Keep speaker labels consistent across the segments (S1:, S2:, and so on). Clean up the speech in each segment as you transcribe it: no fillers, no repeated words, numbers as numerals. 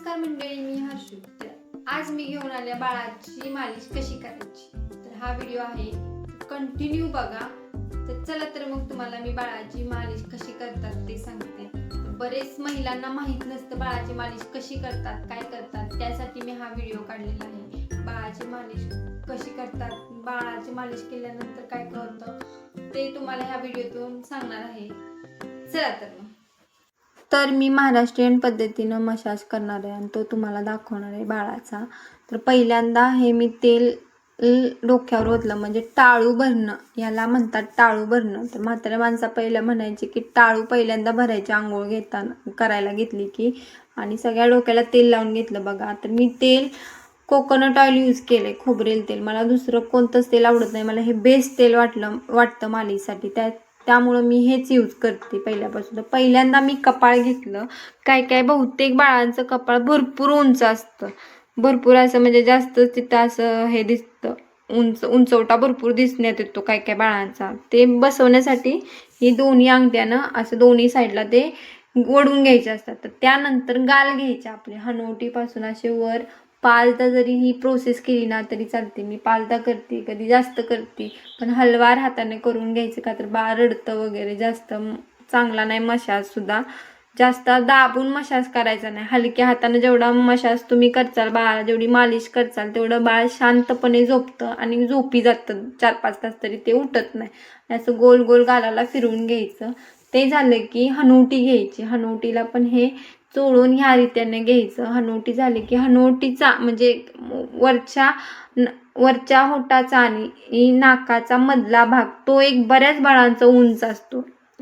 S1: नमस्कार मंडळी, मी हर्षू. आज मी घेऊन आले बाळाची मालिश कशी करायची. तर हा व्हिडिओ आहे, कंटिन्यू बघा. तर चला तर मग तुम्हाला मी बाळाची मालिश कशी करतात ते सांगते. बरेच महिलांना माहित नसतं बाळाची मालिश कशी करतात, काय करतात. त्यासाठी मी हा व्हिडिओ काढलेला आहे. बाळाची मालिश कशी करतात, बाळाची मालिश केल्यानंतर काय होतं ते तुम्हाला ह्या व्हिडिओतून सांगणार आहे. चला तर मी महाराष्ट्रीयन पद्धतीनं मसाज करणार आहे आणि तो तुम्हाला दाखवणार आहे बाळाचा. तर पहिल्यांदा हे मी तेल डोक्यावर ओतलं, म्हणजे टाळू भरणं याला म्हणतात, टाळू भरणं. तर म्हाताऱ्या माणसा पहिलं म्हणायचे की टाळू पहिल्यांदा भरायचे आंघोळ घेताना, करायला घेतली की, आणि सगळ्या डोक्याला तेल लावून घेतलं बघा. तर मी तेल कोकोनट ऑइल यूज केले, खोबरेल तेल. मला दुसरं कोणतंच तेल आवडत नाही, मला हे बेस्ट तेल वाटतं मालिशसाठी. त्यामुळं मी हेच यूज करते पहिल्यापासून. तर पहिल्यांदा मी कपाळ घेतलं. काय बहुतेक बाळांचं कपाळ भरपूर उंच असतं, भरपूर असं म्हणजे जास्त तिथं असं हे दिसतं, उंचवटा भरपूर दिसण्यात येतो काय बाळांचा. ते बसवण्यासाठी ही दोन्ही अंगठ्यानं असं दोन्ही साईडला ते ओढून घ्यायचे असतात. तर त्यानंतर गाल घ्यायचे आपले हनुवटीपासून असे वर. पालता जरी ही प्रोसेस केली ना तरी चालते. मी पालता करते, कधी जास्त करते, पण हलवार हाताने करून घ्यायचं, का तर बाळ रडतं वगैरे. जास्त चांगला नाही मसाज सुद्धा, जास्त दाबून मसाज करायचा नाही. हलक्या हाताने जेवढा मसाज तुम्ही करचाल, बाळाला जेवढी मालिश करचाल, तेवढं बाळ शांतपणे झोपतं आणि झोपी जातं 4-5 तास तरी ते उठत नाही. असं गोल गोल गालाला फिरवून घ्यायचं. ते झालं की हनुवटी घ्यायची. हनुवटीला पण हे चोळून ह्या रीतीने घ्यायचं. हनुवटी झाली की हनुवटीचा म्हणजे वरच्या होटाचा आणि नाकाचा मधला भाग, तो एक बऱ्याच बाळांचा उंच असतो.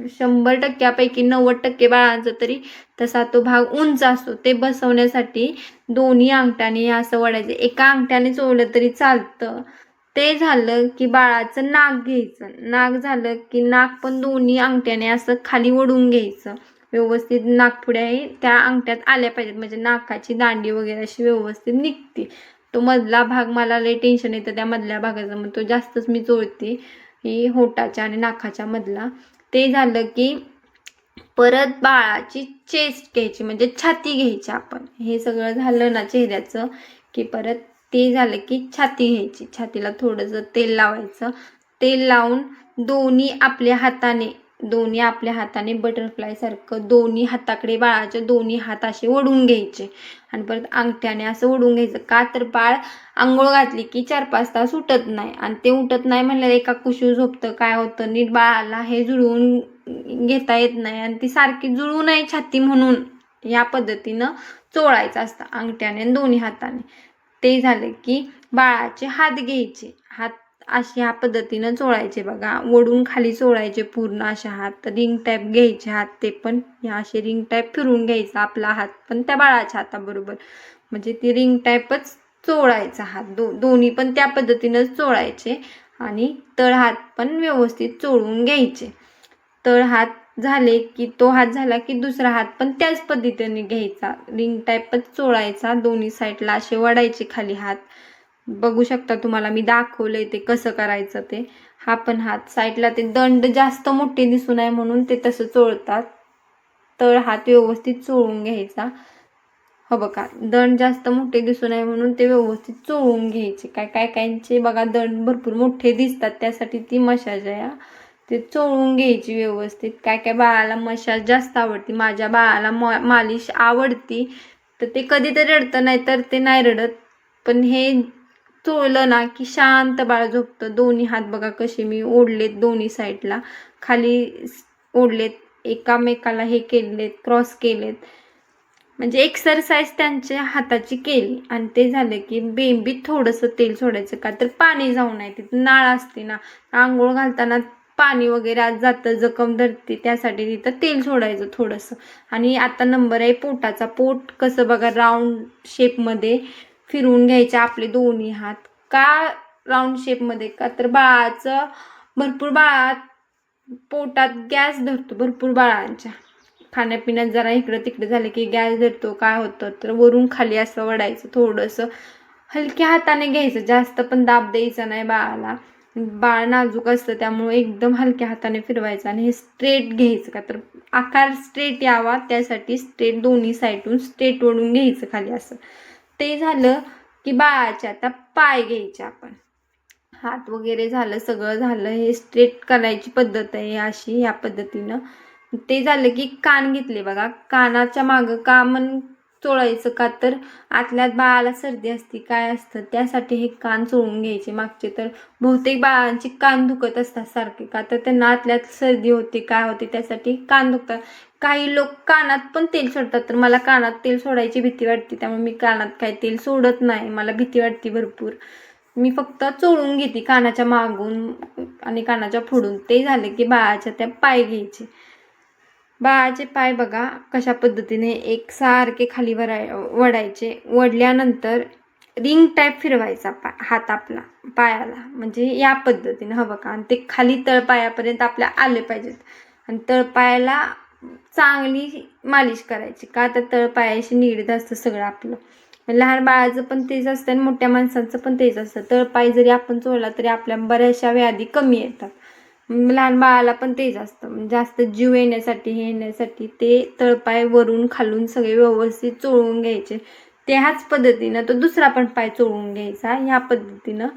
S1: 100%पैकी 90% बाळांचा तरी तसा तो भाग उंच असतो. ते बसवण्यासाठी दोन्ही अंगठ्याने असं वडायचं. एका अंगठ्याने चोळलं तरी चालतं. ते झालं की बाळाचं नाक घ्यायचं. नाक झालं की नाक पण दोन्ही अंगठ्याने असं खाली ओढून घ्यायचं. व्यवस्थित नाकपुड्या त्या अंगठ्यात आल्या पाहिजेत, म्हणजे नाकाची दांडी वगैरे अशी व्यवस्थित निघते. तो मधला भाग मला लय टेन्शन येतं त्या मधल्या भागाचा, मग तो जास्तच मी चोळते, ही होटाच्या आणि नाकाच्या मधला. ते झालं की परत बाळाची चेस्ट घ्यायची, म्हणजे छाती घ्यायची आपण. हे सगळं झालं ना चेहऱ्याचं की परत ते झालं की छाती घ्यायची. छातीला थोडंसं तेल लावायचं. तेल लावून दोन्ही आपल्या हाताने बटरफ्लाय सारखं दोन्ही हाताकडे बाळाचे दोन्ही हात असे ओढून घ्यायचे आणि परत अंगठ्याने असं ओढून घ्यायचं. का तर बाळ आंघोळ घातली की 4-5 तास उठत नाही, आणि ते उठत नाही म्हणल्यावर एका कुशीवर झोपतं. काय होतं, नीट बाळाला हे जुळवून घेता येत नाही, आणि ती सारखी जुळू नये छाती म्हणून या पद्धतीनं चोळायचं असतं अंगठ्याने आणि दोन्ही हाताने. ते झालं की बाळाचे हात घ्यायचे. हात अशा ह्या पद्धतीनं चोळायचे बघा, ओढून खाली चोळायचे पूर्ण अशा हात. रिंग टाईप घ्यायचे हात, ते पण ह्या असे रिंग टाईप फिरून घ्यायचा आपला हात पण त्या बाळाच्या हाताबरोबर, म्हणजे ती रिंग टाईपच चोळायचा हात. दोन्ही पण त्या पद्धतीनंच चोळायचे. आणि तळ हात पण व्यवस्थित चोळून घ्यायचे. तळ हात झाले की तो हात झाला की दुसरा हात पण त्याच पद्धतीने घ्यायचा, रिंग टाईपच चोळायचा. दोन्ही साईडला असे वडायचे खाली हात. बघू शकता, तुम्हाला मी दाखवलंय ते कसं करायचं ते. हा पण हात साईडला, ते दंड जास्त मोठे दिसू नये म्हणून ते तसं चोळतात. तळ हात व्यवस्थित चोळून घ्यायचा. हो बघा, दंड जास्त मोठे दिसू नये म्हणून ते व्यवस्थित चोळून घ्यायचे. काहींचे बघा दंड भरपूर मोठे दिसतात, त्यासाठी ती मसाज आहे. ते चोळून घ्यायची व्यवस्थित. काय बाळाला मसाज जास्त आवडते. माझ्या बाळाला मालिश आवडती, तर ते कधीतरी रडतं, नाही तर ते नाही रडत. पण हे चोळलं ना की शांत बाळ झोपतं. दोन्ही हात बघा कसे मी ओढलेत, दोन्ही साईडला खाली ओढलेत, एकामेकाला हे केलेत, क्रॉस केलेत, म्हणजे एक्सरसाइज त्यांच्या हाताची केली. आणि ते झालं की बेंबीत थोडंसं तेल सोडायचं, का तर पाणी जाऊ नये. तिथं नाळ असते ना, आंघोळ घालताना पाणी वगैरे आज जातं, जखम धरते, त्यासाठी तिथं तेल सोडायचं थोडंसं. आणि आता नंबर आहे पोटाचा. पोट कसं बघा राऊंड शेपमध्ये फिरवून घ्यायचे आपले दोन्ही हात. का राऊंड शेपमध्ये, का तर बाळाचं भरपूर पोटात गॅस धरतो, भरपूर बाळांच्या खाण्यापिण्यात जरा इकडं तिकडं झालं की गॅस धरतो. काय होतं तर वरून खाली असं वडायचं, थोडंसं हलक्या हाताने घ्यायचं, जास्त पण दाब द्यायचा नाही बाळाला. बाळ नाजूक असतं त्यामुळे एकदम हलक्या हाताने फिरवायचं आणि हे स्ट्रेट घ्यायचं, का तर आकार स्ट्रेट यावा त्यासाठी स्ट्रेट दोन्ही साईडून स्ट्रेट ओढून घ्यायचं खाली असं. ते झालं की बाळाचे आता पाय घ्यायचे आपण. हात वगैरे झालं, सगळं झालं. हे स्ट्रेट करायची पद्धत आहे अशी, ह्या पद्धतीनं. ते झालं की कान घेतले बघा. कानाच्या मागं का मन चोळायचं, का तर आतल्यात बाळाला सर्दी असते काय असतं त्यासाठी हे कान चोळून घ्यायचे मागचे. तर बहुतेक बाळांची कान दुखत असतात सारखे, का तर त्यांना आतल्यात सर्दी होते काय होते त्यासाठी कान दुखतात. काही लोक कानात पण तेल सोडतात, तर मला कानात तेल सोडायची भीती वाटते त्यामुळे मी कानात काही तेल सोडत नाही, मला भीती वाटते भरपूर. मी फक्त चोळून घेते कानाच्या मागून आणि कानाच्या पुढून. ते झाले की बाळाच्या त्या पाय घ्यायचे. बाळाचे पाय बघा कशा पद्धतीने एकसारखे खाली वडायचे. वडल्यानंतर रिंग टाईप फिरवायचा हात आपला पायाला, म्हणजे या पद्धतीने हवं का. आणि ते खाली तळपायापर्यंत आपल्या आले पाहिजेत. आणि तळपायाला चांगली मालिश करायची, का तर तळपायाशी निगडीत असतं सगळं आपलं. लहान बाळाचं पण तेच असतं आणि मोठ्या माणसांचं पण तेच असतं. तळपाय जरी आपण चोळला तरी आपल्या बऱ्याचशा व्याधी कमी येतात. लहान बाळाला पण तेच असतं, जास्त जीव येण्यासाठी हे येण्यासाठी ते तळपाय वरून खालून सगळे व्यवस्थित चोळून घ्यायचे. त्याच पद्धतीनं तो दुसरा पण पाय चोळून घ्यायचा ह्या पद्धतीनं.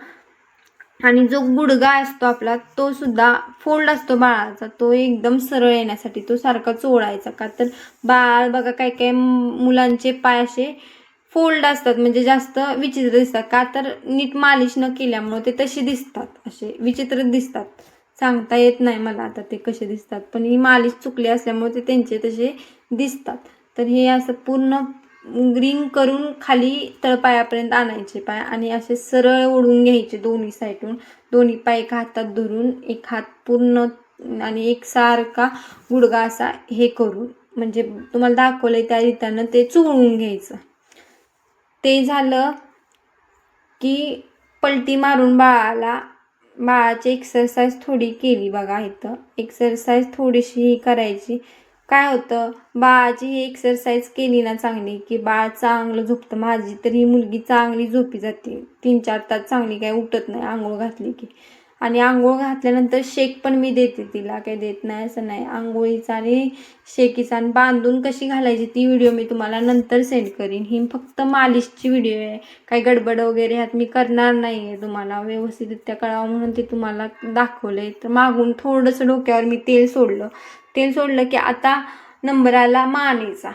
S1: आणि जो गुडघा असतो आपला तो सुद्धा फोल्ड असतो बाळाचा, तो एकदम सरळ येण्यासाठी तो सारखा चोळायचा, का तर बाळ बघा काय काय मुलांचे पाय असे फोल्ड असतात, म्हणजे जास्त विचित्र दिसतात, का तर नीट मालिश न केल्यामुळे ते तसे दिसतात, असे विचित्र दिसतात. सांगता येत नाही मला आता ते कसे दिसतात, पण ही मालिश चुकली असल्यामुळे ते त्यांचे तसे दिसतात. तर हे असं पूर्ण रिंग करून खाली तळपायापर्यंत आणायचे पाय आणि असे सरळ ओढून घ्यायचे दोन्ही साईडून. दोन्ही पाय एका हातात धरून एक हात पूर्ण आणि एकसारखा गुडघा असा हे करून, म्हणजे तुम्हाला दाखवलंय त्या रीतीनं ते चोळून घ्यायचं. ते झालं की पलटी मारून बाळाची एक्सरसाइज थोडी केली बघा. इथं एक्सरसाइज थोडीशी करायची. काय होतं, बाळाची ही एक्सरसाइज केली ना चांगली की बाळ चांगलं झोपतं. माझी तर ही मुलगी चांगली झोपी जाते, 3-4 तास चांगली काय उठत नाही आंघोळ घातली की. आणि आंघोळ घातल्यानंतर शेक पण मी देते तिला, काही देत नाही असं नाही. आंघोळीचा आणि शेकीचा आणि बांधून कशी घालायची ती व्हिडिओ मी तुम्हाला नंतर सेंड करीन. ही फक्त मालिशची व्हिडिओ आहे, काही गडबड वगैरे ह्यात मी करणार नाही आहे. तुम्हाला व्यवस्थितरित्या कळावं म्हणून ते तुम्हाला दाखवलंय. तर मागून थोडंसं डोक्यावर मी तेल सोडलं की आता नंबर आला मानेचा.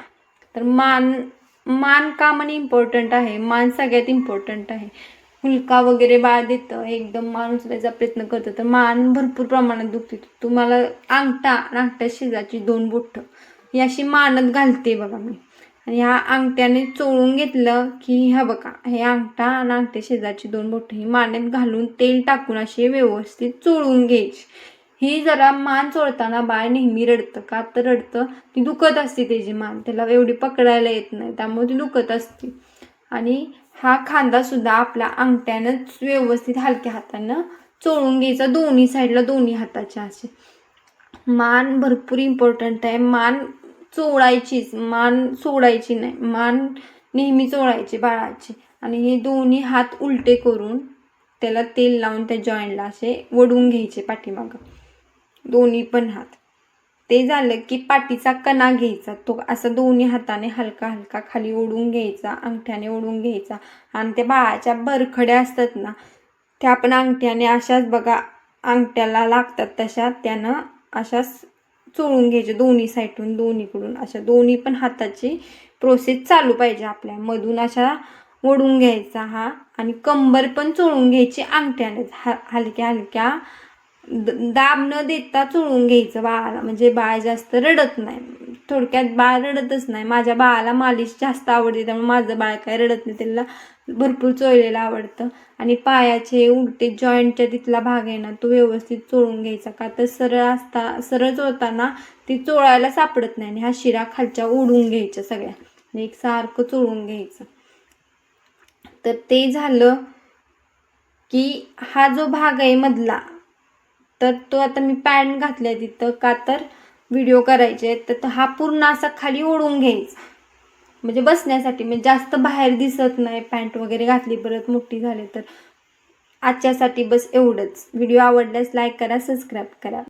S1: तर मान का म्हणे इम्पॉर्टंट आहे, मान सगळ्यात इम्पॉर्टंट आहे. हुलका वगैरे बाळ देतं, एकदम मान उचलायचा प्रयत्न करतं तर मान भरपूर प्रमाणात दुखते. तुम्हाला अंगठ्या शेजारची 2 बोटं ही अशी मानत घालते बघा मी. आणि ह्या अंगठ्याने चोळून घेतलं की ह्या बघा, हे अंगठा आणि अंगठ्या शेजारची 2 बोटं ही मानेत घालून तेल टाकून अशी व्यवस्थित चोळून घ्यायची. ही जरा मान चोळताना बाळ नेहमी रडतं, का तर रडतं, ती दुखत असते त्याची मान, त्याला एवढी पकडायला येत नाही त्यामुळे ती दुखत असते. आणि हा खांदा सुद्धा आपल्या अंगठ्यानं व्यवस्थित हलक्या हातानं चोळून घ्यायचा दोन्ही साईडला, दोन्ही हाताच्या असे. मान भरपूर इम्पॉर्टंट आहे. मान चोळायचीच, मान सोडायची नाही, मान नेहमी चोळायची बाळाची. आणि हे दोन्ही हात उलटे करून त्याला तेल लावून त्या जॉईंटला असे वडून घ्यायचे पाठीमागं, दोन्ही पण हात. ते झालं की पाठीचा कणा घ्यायचा, तो असं दोन्ही हाताने हलका हलका खाली ओढून घ्यायचा, अंगठ्याने ओढून घ्यायचा. आणि त्या बाळाच्या बरखड्या असतात ना त्या आपण अंगठ्याने अशाच बघा, अंगठ्याला लागतात तशा त्यानं अशाच चोळून घ्यायचे दोन्ही साईडून, दोन्हीकडून अशा दोन्ही पण हाताची प्रोसेस चालू पाहिजे आपल्या मधून, अशा ओढून घ्यायचा हा. आणि कंबर पण चोळून घ्यायची अंगठ्याने, हलक्या हलक्या दाब न देता चोळून घ्यायचं बाळाला, म्हणजे बाळ जास्त रडत नाही. थोडक्यात बाळ रडतच नाही. माझ्या बाळाला मालिश जास्त आवडते त्यामुळे माझं बाळ काय रडत नाही, त्याला भरपूर चोळलेलं आवडतं. आणि पायाचे उलटे जॉईंटच्या तिथला भाग आहे ना तो व्यवस्थित चोळून घ्यायचा, का तर सरळ चोळताना ती चोळायला सापडत नाही. आणि हा शिरा खालच्या ओढून घ्यायच्या सगळ्या आणि एकसारखं चोळून घ्यायचं. तर ते झालं की हा जो भाग आहे मधला, तर तो आता मी पॅन्ट घातल्या तिथं, का तर व्हिडिओ करायचे, तर हा पूर्ण असा खाली ओढून घ्यायचा, म्हणजे बसण्यासाठी, म्हणजे जास्त बाहेर दिसत नाही. पॅन्ट वगैरे घातली परत मोठी झाली तर आजच्यासाठी बस एवढंच. व्हिडिओ आवडल्यास लाईक करा, सबस्क्राईब करा.